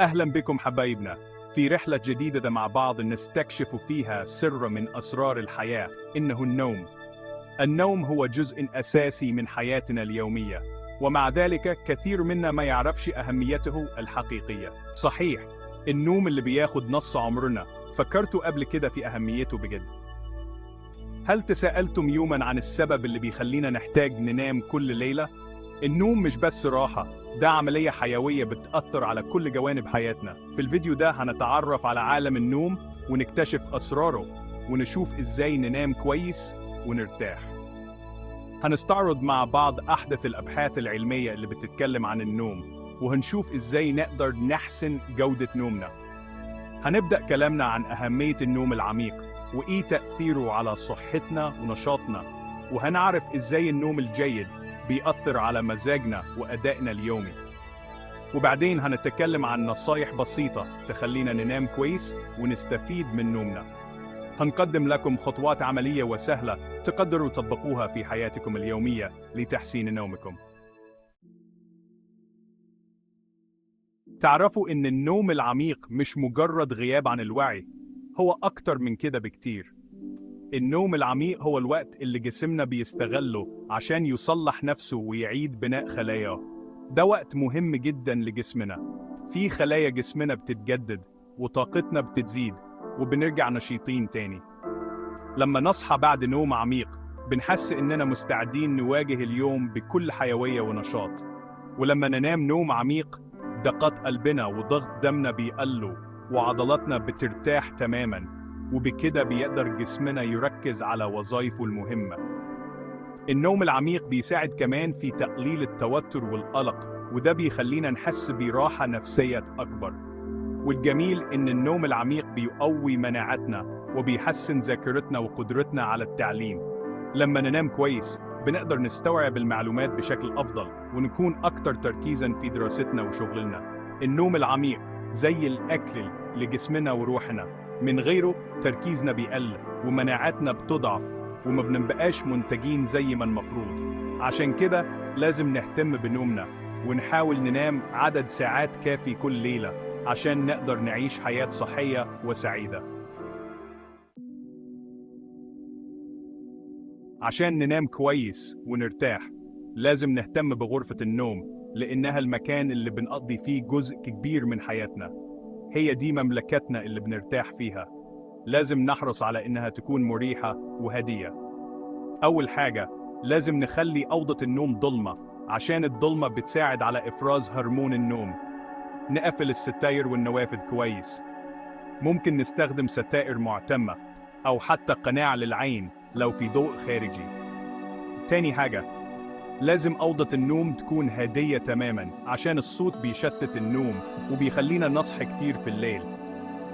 أهلا بكم حبايبنا في رحلة جديدة مع بعض نستكشف فيها سر من أسرار الحياة، إنه النوم. النوم هو جزء أساسي من حياتنا اليومية، ومع ذلك كثير منا ما يعرفش أهميته الحقيقية. صحيح، النوم اللي بياخد نص عمرنا، فكرتوا قبل كده في أهميته بجد؟ هل تساءلتم يوما عن السبب اللي بيخلينا نحتاج ننام كل ليلة؟ النوم مش بس راحة، ده عملية حيوية بتأثر على كل جوانب حياتنا. في الفيديو ده هنتعرف على عالم النوم ونكتشف أسراره، ونشوف إزاي ننام كويس ونرتاح. هنستعرض مع بعض أحدث الأبحاث العلمية اللي بتتكلم عن النوم، وهنشوف إزاي نقدر نحسن جودة نومنا. هنبدأ كلامنا عن أهمية النوم العميق، وإيه تأثيره على صحتنا ونشاطنا، وهنعرف إزاي النوم الجيد بيأثر على مزاجنا وأدائنا اليومي. وبعدين هنتكلم عن نصايح بسيطة تخلينا ننام كويس ونستفيد من نومنا. هنقدم لكم خطوات عملية وسهلة تقدروا تطبقوها في حياتكم اليومية لتحسين نومكم. تعرفوا إن النوم العميق مش مجرد غياب عن الوعي، هو أكتر من كده بكتير. النوم العميق هو الوقت اللي جسمنا بيستغله عشان يصلح نفسه ويعيد بناء خلاياه. ده وقت مهم جدا لجسمنا، في خلايا جسمنا بتتجدد وطاقتنا بتزيد وبنرجع نشيطين تاني. لما نصحى بعد نوم عميق بنحس إننا مستعدين نواجه اليوم بكل حيوية ونشاط. ولما ننام نوم عميق دقات قلبنا وضغط دمنا بيقلوا وعضلاتنا بترتاح تماما، وبكده بيقدر جسمنا يركز على وظائفه المهمة. النوم العميق بيساعد كمان في تقليل التوتر والقلق، وده بيخلينا نحس براحة نفسية أكبر. والجميل إن النوم العميق بيقوي مناعتنا وبيحسن ذاكرتنا وقدرتنا على التعليم. لما ننام كويس بنقدر نستوعب المعلومات بشكل أفضل ونكون أكتر تركيزاً في دراستنا وشغلنا. النوم العميق زي الأكل لجسمنا وروحنا، من غيره تركيزنا بيقل ومناعتنا بتضعف وما بنبقاش منتجين زي ما المفروض. عشان كده لازم نهتم بنومنا ونحاول ننام عدد ساعات كافي كل ليلة عشان نقدر نعيش حياة صحية وسعيدة. عشان ننام كويس ونرتاح لازم نهتم بغرفة النوم، لأنها المكان اللي بنقضي فيه جزء كبير من حياتنا. هي دي مملكتنا اللي بنرتاح فيها. لازم نحرص على إنها تكون مريحة وهادية. أول حاجة لازم نخلي أوضة النوم ضلمة، عشان الضلمة بتساعد على إفراز هرمون النوم. نقفل الستاير والنوافذ كويس. ممكن نستخدم ستائر معتمة أو حتى قناع للعين لو في ضوء خارجي. تاني حاجة، لازم أوضة النوم تكون هادية تماماً، عشان الصوت بيشتت النوم وبيخلينا نصحى كتير في الليل.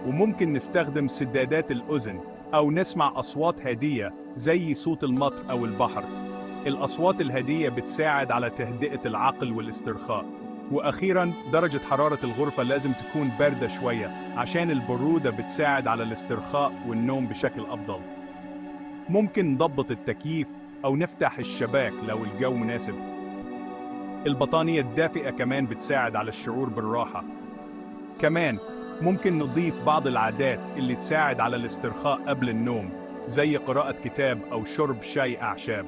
وممكن نستخدم سدادات الأذن أو نسمع أصوات هادية زي صوت المطر أو البحر. الأصوات الهادية بتساعد على تهدئة العقل والاسترخاء. وأخيراً، درجة حرارة الغرفة لازم تكون باردة شوية، عشان البرودة بتساعد على الاسترخاء والنوم بشكل أفضل. ممكن نضبط التكييف أو نفتح الشباك لو الجو مناسب. البطانية الدافئة كمان بتساعد على الشعور بالراحة. كمان ممكن نضيف بعض العادات اللي تساعد على الاسترخاء قبل النوم، زي قراءة كتاب أو شرب شاي أعشاب.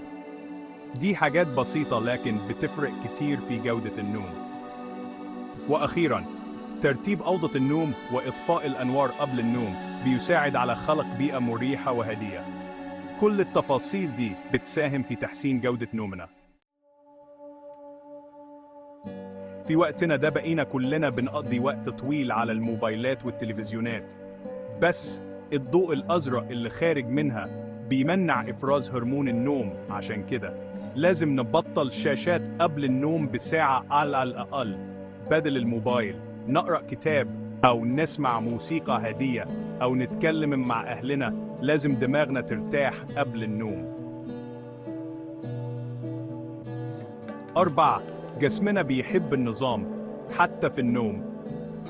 دي حاجات بسيطة لكن بتفرق كتير في جودة النوم. وأخيراً، ترتيب أوضة النوم وإطفاء الأنوار قبل النوم بيساعد على خلق بيئة مريحة وهادية. كل التفاصيل دي بتساهم في تحسين جودة نومنا. في وقتنا ده بقينا كلنا بنقضي وقت طويل على الموبايلات والتلفزيونات، بس الضوء الأزرق اللي خارج منها بيمنع إفراز هرمون النوم. عشان كده لازم نبطل شاشات قبل النوم بساعة على الأقل. بدل الموبايل نقرأ كتاب أو نسمع موسيقى هادية أو نتكلم مع أهلنا. لازم دماغنا ترتاح قبل النوم. 4. جسمنا بيحب النظام حتى في النوم،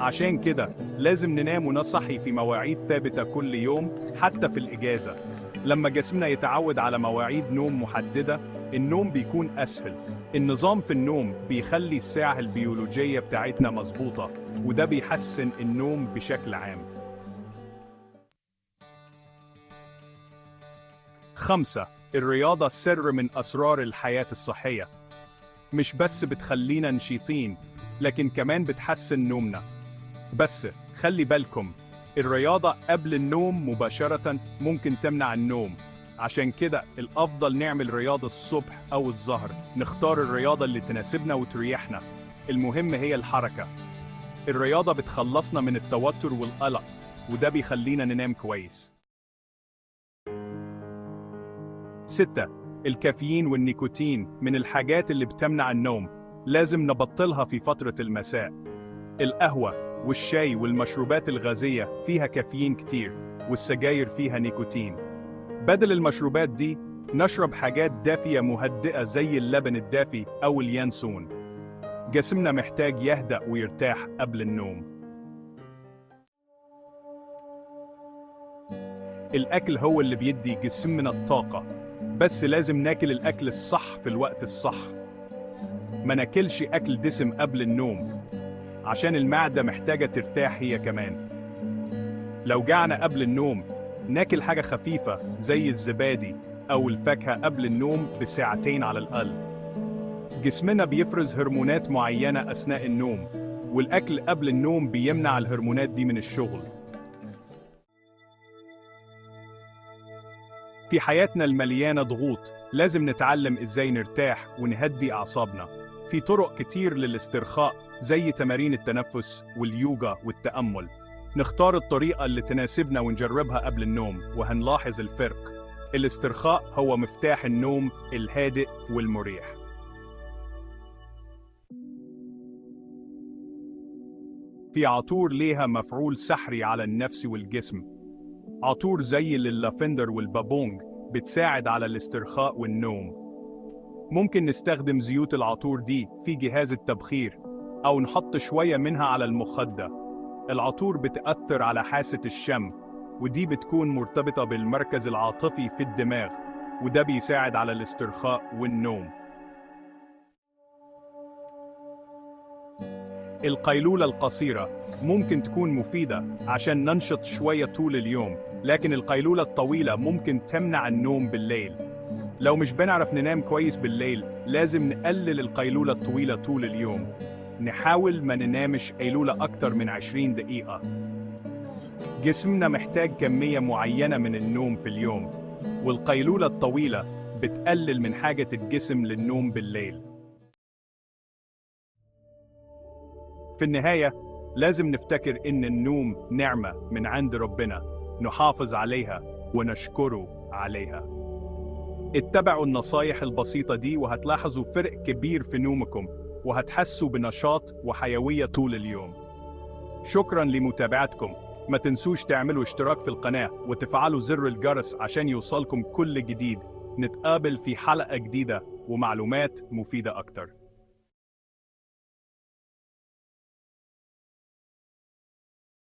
عشان كده لازم ننام ونصحي في مواعيد ثابتة كل يوم حتى في الإجازة. لما جسمنا يتعود على مواعيد نوم محددة النوم بيكون أسهل. النظام في النوم بيخلي الساعة البيولوجية بتاعتنا مظبوطة، وده بيحسن النوم بشكل عام. 5. الرياضة سر من أسرار الحياة الصحية. مش بس بتخلينا نشيطين، لكن كمان بتحسن نومنا. بس خلي بالكم، الرياضة قبل النوم مباشرة ممكن تمنع النوم. عشان كده الأفضل نعمل رياضة الصبح أو الظهر. نختار الرياضة اللي تناسبنا وتريحنا. المهم هي الحركة. الرياضة بتخلصنا من التوتر والقلق، وده بيخلينا ننام كويس. 6. الكافيين والنيكوتين من الحاجات اللي بتمنع النوم. لازم نبطلها في فترة المساء. القهوة والشاي والمشروبات الغازية فيها كافيين كتير، والسجاير فيها نيكوتين. بدل المشروبات دي نشرب حاجات دافية مهدئة زي اللبن الدافي أو اليانسون. جسمنا محتاج يهدأ ويرتاح قبل النوم. الأكل هو اللي بيدي جسمنا الطاقة، بس لازم ناكل الأكل الصح في الوقت الصح. ما ناكلش أكل دسم قبل النوم، عشان المعدة محتاجة ترتاح هي كمان. لو جعنا قبل النوم ناكل حاجة خفيفة زي الزبادي أو الفاكهة قبل النوم بساعتين على الأقل. جسمنا بيفرز هرمونات معينة أثناء النوم، والأكل قبل النوم بيمنع الهرمونات دي من الشغل. في حياتنا المليانة ضغوط لازم نتعلم إزاي نرتاح ونهدي أعصابنا. في طرق كتير للاسترخاء زي تمارين التنفس واليوجا والتأمل. نختار الطريقة اللي تناسبنا ونجربها قبل النوم وهنلاحظ الفرق. الاسترخاء هو مفتاح النوم الهادئ والمريح. في عطور ليها مفعول سحري على النفس والجسم. عطور زي اللافندر والبابونج بتساعد على الاسترخاء والنوم. ممكن نستخدم زيوت العطور دي في جهاز التبخير، أو نحط شوية منها على المخدة. العطور بتأثر على حاسة الشم، ودي بتكون مرتبطة بالمركز العاطفي في الدماغ، وده بيساعد على الاسترخاء والنوم. القيلولة القصيرة ممكن تكون مفيدة عشان ننشط شوية طول اليوم، لكن القيلولة الطويلة ممكن تمنع النوم بالليل. لو مش بنعرف ننام كويس بالليل، لازم نقلل القيلولة الطويلة طول اليوم. نحاول ما ننامش قيلولة أكتر من 20 دقيقة. جسمنا محتاج كمية معينة من النوم في اليوم، والقيلولة الطويلة بتقلل من حاجة الجسم للنوم بالليل. في النهاية، لازم نفتكر إن النوم نعمة من عند ربنا، نحافظ عليها ونشكره عليها. اتبعوا النصايح البسيطة دي وهتلاحظوا فرق كبير في نومكم، وهتحسوا بنشاط وحيوية طول اليوم. شكراً لمتابعتكم. ما تنسوش تعملوا اشتراك في القناة وتفعلوا زر الجرس عشان يوصلكم كل جديد. نتقابل في حلقة جديدة ومعلومات مفيدة أكتر.